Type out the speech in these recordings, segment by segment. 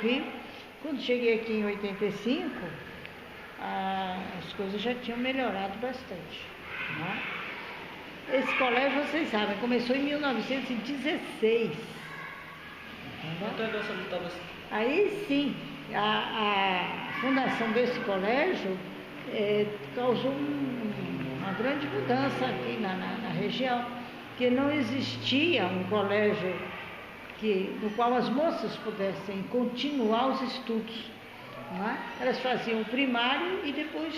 Rio. Quando cheguei aqui em 85, as coisas já tinham melhorado bastante, né? Esse colégio, vocês sabem, começou em 1916. Entendeu? Aí sim, a fundação desse colégio causou uma grande mudança aqui na região, que não existia um colégio no qual as moças pudessem continuar os estudos, não é? Elas faziam o primário e depois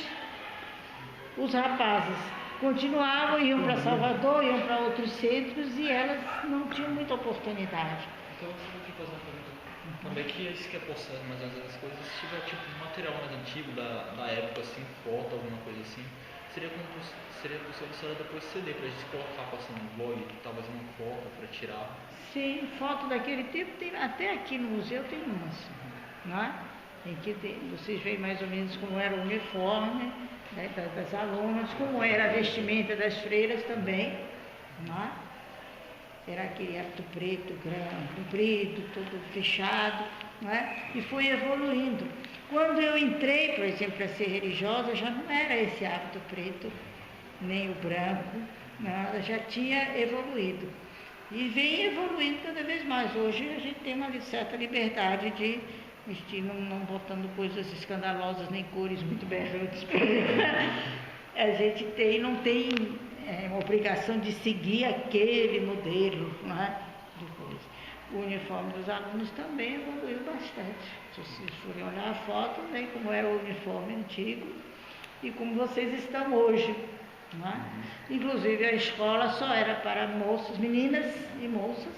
os rapazes continuavam, iam para Salvador, iam para outros centros e elas não tinham muita oportunidade. Então eu vou te fazer uma pergunta. Também que isso que é postado, mas às vezes as coisas, se tiver tipo material mais antigo da época, assim, foto, alguma coisa assim, seria possível a senhora depois ceder pra gente colocar, passando no blog, talvez uma foto para tirar. Sim, foto daquele tempo tem, até aqui no museu tem umas, não é? Vocês veem mais ou menos como era o uniforme, né, das alunas, como era a vestimenta das freiras também, não é? Era aquele hábito preto, grande, comprido, todo fechado, não é? E foi evoluindo. Quando eu entrei, por exemplo, para ser religiosa, já não era esse hábito preto, nem o branco, nada, já tinha evoluído. E vem evoluindo cada vez mais. Hoje a gente tem uma certa liberdade de vestir, não botando coisas escandalosas, nem cores muito berrantes. A gente não tem uma obrigação de seguir aquele modelo, não é? De coisa. O uniforme dos alunos também evoluiu bastante. Se vocês forem olhar a foto, né, como era o uniforme antigo e como vocês estão hoje. Não é? Inclusive a escola só era para moças, meninas e moças.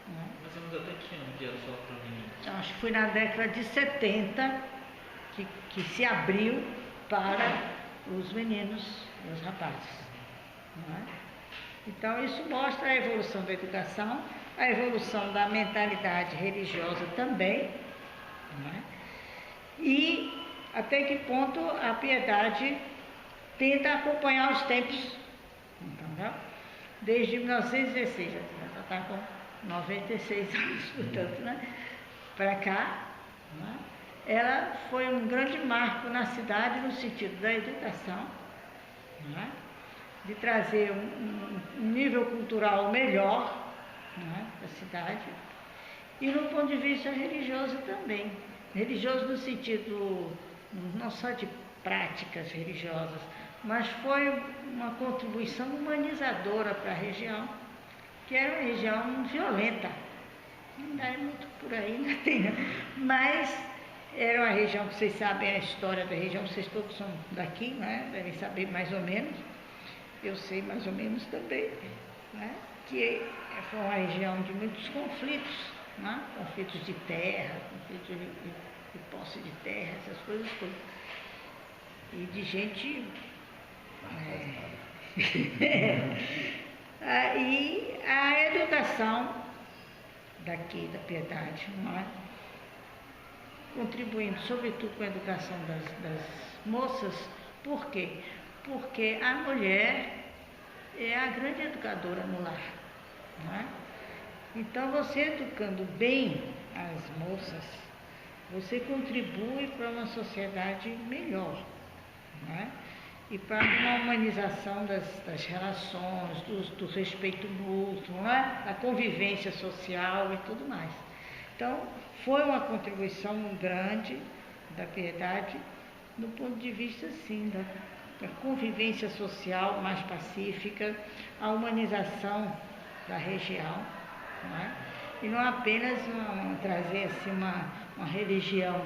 Não é? Mas eu até que ano que era só para meninas? Acho que foi na década de 70 que se abriu para os meninos e os rapazes. Não é? Então isso mostra a evolução da educação, a evolução da mentalidade religiosa também, não é? E até que ponto a piedade tenta acompanhar os tempos, entendeu? Desde 1916, já está com 96 anos, portanto, né? Para cá, né? Ela foi um grande marco na cidade no sentido da educação, né? De trazer um nível cultural melhor, né? Da cidade, e no ponto de vista religioso também. Religioso no sentido não só de práticas religiosas, mas foi uma contribuição humanizadora para a região, que era uma região violenta. Não é muito por aí, ainda tem, mas era uma região que vocês sabem a história da região, vocês todos são daqui, né? Devem saber mais ou menos, eu sei mais ou menos também, né? Que foi uma região de muitos conflitos, né? Conflitos de terra, conflitos de posse de terra, essas coisas todas. E de gente. E a educação daqui, da Piedade, não é? Contribuindo sobretudo com a educação das moças. Por quê? Porque a mulher é a grande educadora no lar, não é? Então você educando bem as moças, você contribui para uma sociedade melhor, não é? E para uma humanização das relações, do respeito mútuo, não é? A convivência social e tudo mais. Então, foi uma contribuição grande da Piedade do ponto de vista, sim, da convivência social mais pacífica, a humanização da região, não é? E não apenas trazer assim, uma religião.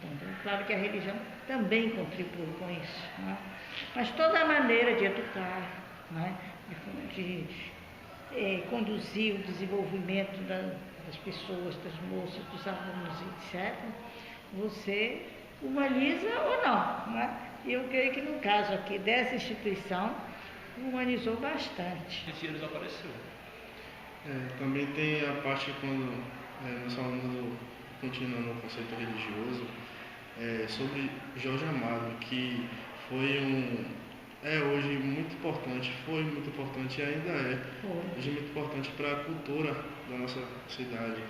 Entendeu? Claro que a religião também contribui com isso, não é? Mas toda a maneira de educar, não é? de conduzir o desenvolvimento das pessoas, das moças, dos alunos, etc., você humaniza ou não é? E eu creio que no caso aqui dessa instituição, humanizou bastante. Esse dia desapareceu. Também tem a parte quando nós falamos continuando o conceito religioso, sobre Jorge Amado, que foi é hoje muito importante, foi muito importante e ainda é hoje muito importante para a cultura da nossa cidade.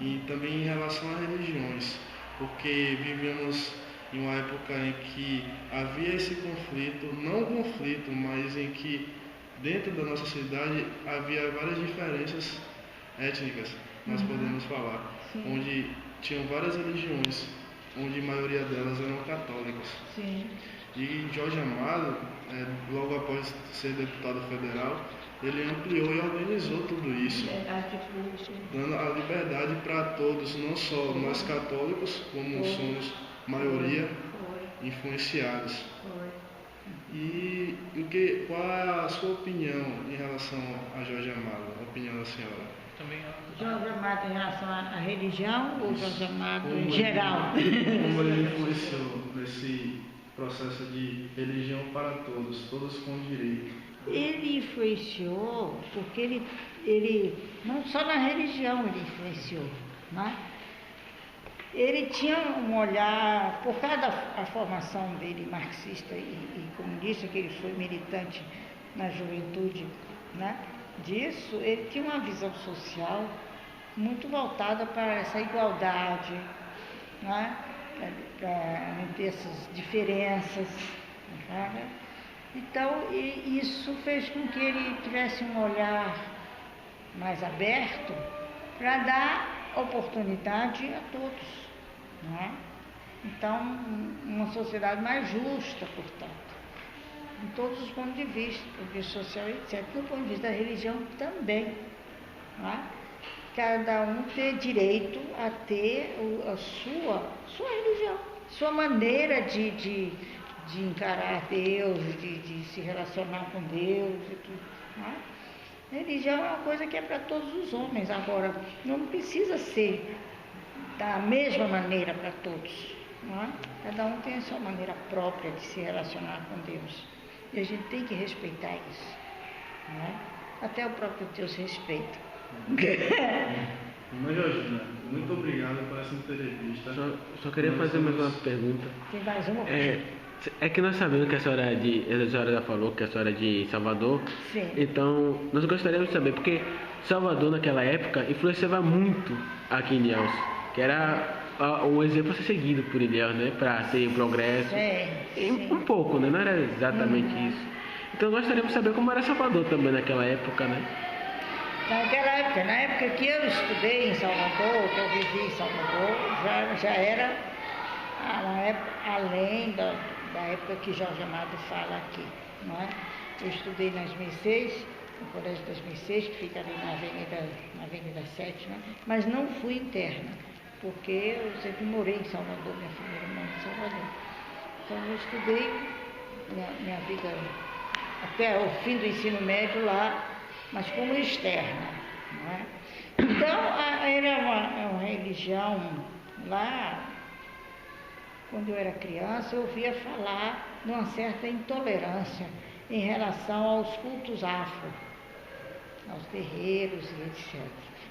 E também em relação a religiões, porque vivemos em uma época em que havia esse conflito, não conflito, mas em que dentro da nossa cidade havia várias diferenças étnicas, nós podemos falar, onde tinham várias religiões, onde a maioria delas eram católicas. Sim. E Jorge Amado, logo após ser deputado federal, ele ampliou e organizou tudo isso, dando a liberdade para todos, não só nós católicos, como somos maioria influenciados. E qual é a sua opinião em relação a Jorge Amado, a opinião da senhora? Também Jorge Amado em relação à religião ou Jorge Amado em geral? Como ele influenciou nesse processo de religião para todos, todos com direito? Ele influenciou porque ele não só na religião ele influenciou, né? Ele tinha um olhar, por causa da formação dele marxista e comunista, que ele foi militante na juventude, né? Disso, ele tinha uma visão social muito voltada para essa igualdade, né? Para não ter essas diferenças. Né? Então, isso fez com que ele tivesse um olhar mais aberto para dar oportunidade a todos. Né? Então, uma sociedade mais justa, portanto, em todos os pontos de vista, do ponto de vista social, etc. Do ponto de vista da religião também. Né? Cada um ter direito a ter a sua religião, sua maneira de encarar Deus, de se relacionar com Deus e tudo. Né? Religião é uma coisa que é para todos os homens. Agora, não precisa ser da mesma maneira para todos. Não é? Cada um tem a sua maneira própria de se relacionar com Deus. E a gente tem que respeitar isso. Não é? Até o próprio Deus respeita. Irmã Georgina, muito obrigado por essa entrevista. Só queria fazer mais uma pergunta. Tem mais uma? É que nós sabemos que a senhora já falou que a senhora é de Salvador. Sim. Então, nós gostaríamos de saber, porque Salvador naquela época influenciava muito aqui em Ilhéus, que era um exemplo a ser seguido por Ilhéus, né? Para ter progresso. Sim. Um pouco, né? Não era exatamente isso. Então, nós gostaríamos de saber como era Salvador também naquela época, né? Naquela época, na época que eu estudei em Salvador, que eu vivi em Salvador, já era uma época, além da época que Jorge Amado fala aqui. Não é? Eu estudei nas Mercês, no Colégio das Mercês, que fica ali na Avenida 7, né? Mas não fui interna, porque eu sempre morei em Salvador, minha família mora em Salvador. Então eu estudei minha vida até o fim do ensino médio lá, mas como externa. Não é? Então, era uma religião lá, quando eu era criança, eu ouvia falar de uma certa intolerância em relação aos cultos afro, aos terreiros e etc.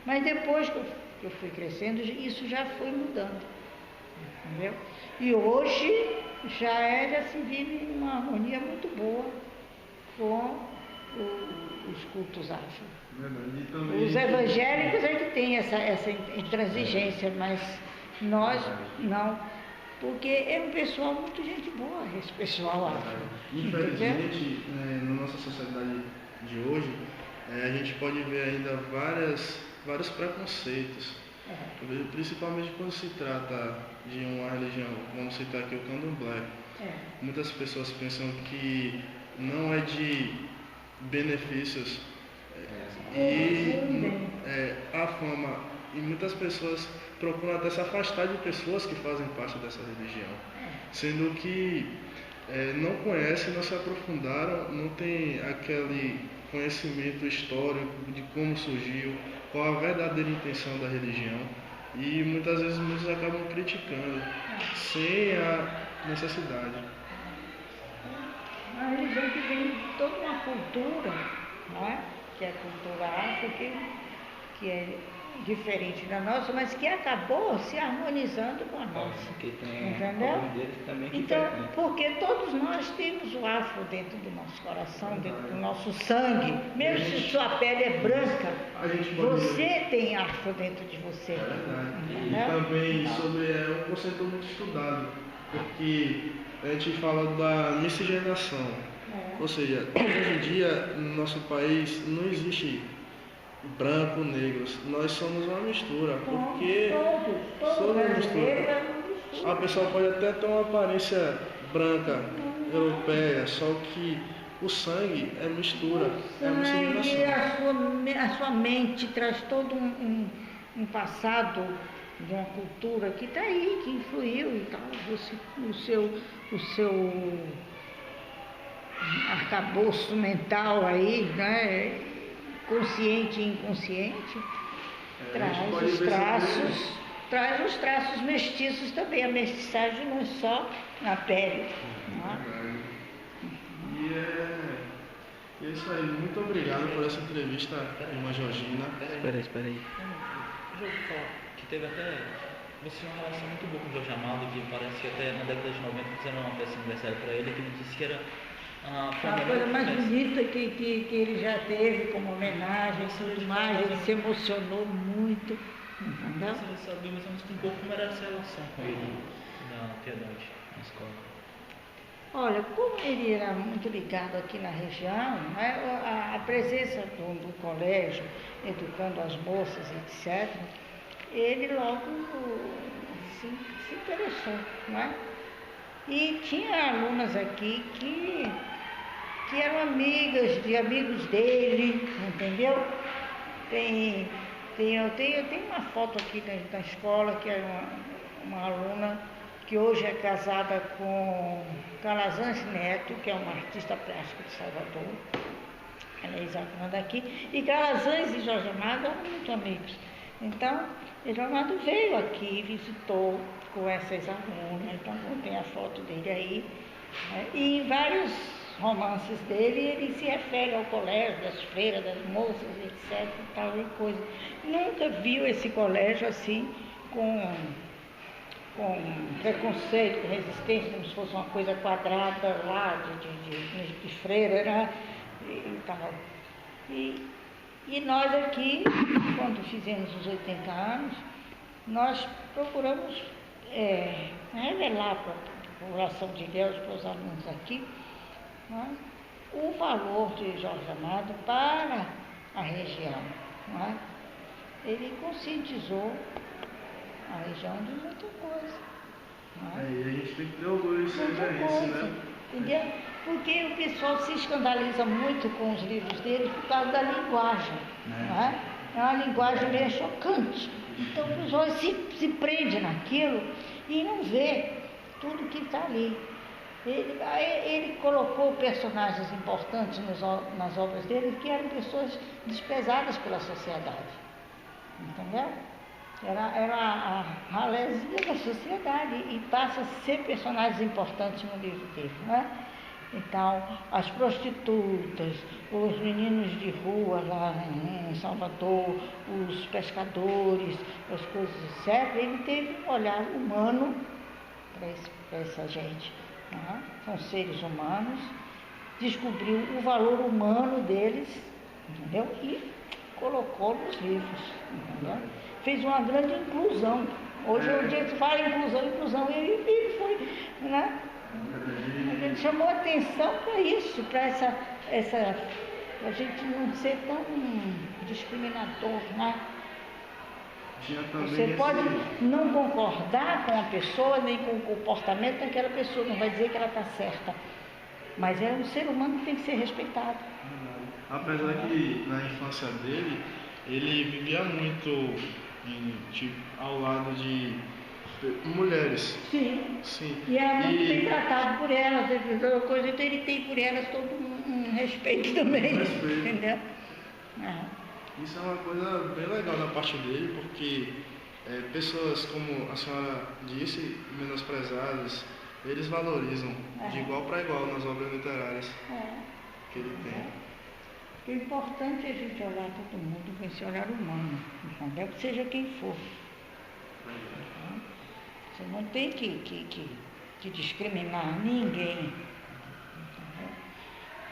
Mas depois que eu fui crescendo, isso já foi mudando. Entendeu? E hoje já se vive uma harmonia muito boa com os cultos afro. Os evangélicos é que tem essa intransigência, mas nós não, porque é um pessoal muito gente boa, esse pessoal afro. Infelizmente, na nossa sociedade de hoje, a gente pode ver ainda vários preconceitos, principalmente quando se trata de uma religião, vamos citar aqui o candomblé. Muitas pessoas pensam que não é de benefícios e a fama, e muitas pessoas procuram até se afastar de pessoas que fazem parte dessa religião, sendo que não conhecem, não se aprofundaram, não tem aquele conhecimento histórico de como surgiu, qual a verdadeira intenção da religião, e muitas vezes muitos acabam criticando sem a necessidade. Uma religião que vem de toda uma cultura, não é? Que é a cultura afro, que é diferente da nossa, mas que acabou se harmonizando com a nossa. Porque tem Entendeu? alguns deles também que Então, fazem. porque todos nós temos o afro dentro do nosso coração, dentro do nosso sangue. Mesmo se sua pele é branca, A gente pode você tem afro dentro de você. É verdade. E Entendeu? também sobre um conceito muito estudado, porque a gente fala da miscigenação. Ou seja, hoje em dia no nosso país não existe branco, negros. Nós somos uma mistura, porque Todos somos uma brasileiros mistura. é uma mistura. A pessoa pode até ter uma aparência branca, europeia, só que o sangue é mistura, é Sangue, miscigenação. a sua mente traz todo um passado de uma cultura que está aí, que influiu e tal. O seu arcabouço mental aí, né? Consciente e inconsciente, A gente pode ver traz os traços mestiços também. A mestiçagem não é só na pele. Não é? E é isso aí. Muito obrigado por essa entrevista, irmã Georgina. Espera aí. Eu já ouvi falar que teve até você tinha uma relação muito boa com o Jorge Amado, que parece que até na década de 90 fizeram uma festa de aniversário para ele, que ele disse que era foi A coisa mais festa. bonita que ele já teve como homenagem e tudo mais, ele se emocionou muito. Entendeu? Você sabia mais ou menos um pouco como era essa relação com ele na Piedade, na escola. Olha, como ele era muito ligado aqui na região, né, a presença do colégio, educando as moças, etc., ele logo se interessou, né? E tinha alunas aqui que eram amigas de amigos dele, entendeu? Eu tenho uma foto aqui da escola, que é uma aluna que hoje é casada com Calazans Neto, que é uma artista plástica de Salvador. Ela é ex-aluna daqui. E Calazans e Jorge Amado eram muito amigos. Então, Jorge Amado veio aqui, visitou com essas alunas, então tem a foto dele aí. Né? E em vários romances dele, ele se refere ao colégio, das freiras, das moças, etc. Tal e coisa. Nunca viu esse colégio assim, com preconceito, com resistência, como se fosse uma coisa quadrada lá, de freira, né? E tal. E nós aqui, quando fizemos os 80 anos, nós procuramos revelar para a população de Deus, para os alunos aqui, né, o valor de Jorge Amado para a região. Né? Ele conscientizou a região de muita coisa. Né? E a gente tem que ter orgulho de ser Muita isso, coisa, né? entendeu? Porque o pessoal se escandaliza muito com os livros dele por causa da linguagem. Né? É uma linguagem meio chocante. Então o pessoal se prende naquilo e não vê tudo que está ali. Ele colocou personagens importantes nas obras dele que eram pessoas desprezadas pela sociedade. Entendeu? Era a ralésia da sociedade e passa a ser personagens importantes no livro dele, né? Então, as prostitutas, os meninos de rua lá em Salvador, os pescadores, as coisas, etc., ele teve um olhar humano para essa gente. Né? São seres humanos, descobriu o valor humano deles, entendeu? E colocou nos livros, entendeu? Fez uma grande inclusão. Hoje o dia que fala inclusão, ele foi, né? Ele chamou atenção para isso, para a gente não ser tão discriminador, né? Você pode não concordar com a pessoa, nem com o comportamento daquela pessoa, não vai dizer que ela está certa. Mas é um ser humano que tem que ser respeitado. Apesar que na infância dele, ele vivia muito ao lado de mulheres. Sim. Sim. E era muito bem tratado por elas, então ele tem por elas todo um respeito também. Entendeu? Isso é uma coisa bem legal da parte dele, porque pessoas, como a senhora disse, menosprezadas, eles valorizam de igual para igual nas obras literárias que ele tem. Porque o importante é a gente olhar todo mundo com esse olhar humano, entendeu? Seja quem for. Você não tem que discriminar ninguém. Entendeu?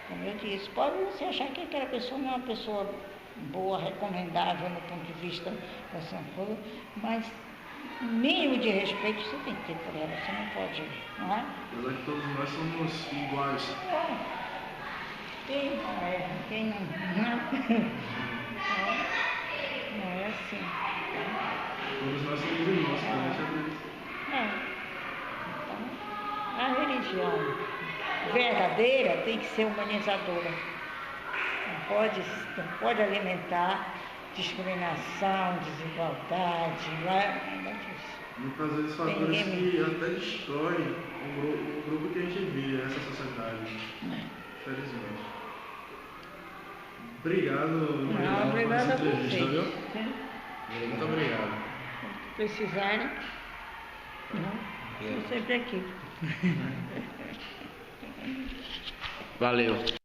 Como eu disse, pode você achar que aquela pessoa não é uma pessoa boa, recomendável no ponto de vista dessa coisa, mas o mínimo de respeito você tem que ter por ela, você não pode, não é? Apesar que todos nós somos iguais. Quem não é, quem não é assim. Todos nós somos irmãos, também. Então, a religião verdadeira tem que ser humanizadora. Não pode alimentar discriminação, desigualdade, nada disso. Muitas vezes fatores que até destroem o grupo que a gente vive, essa sociedade. Infelizmente. Obrigado, obrigado a vocês. Viu? Muito obrigado. Se precisarem, estou sempre aqui. Valeu.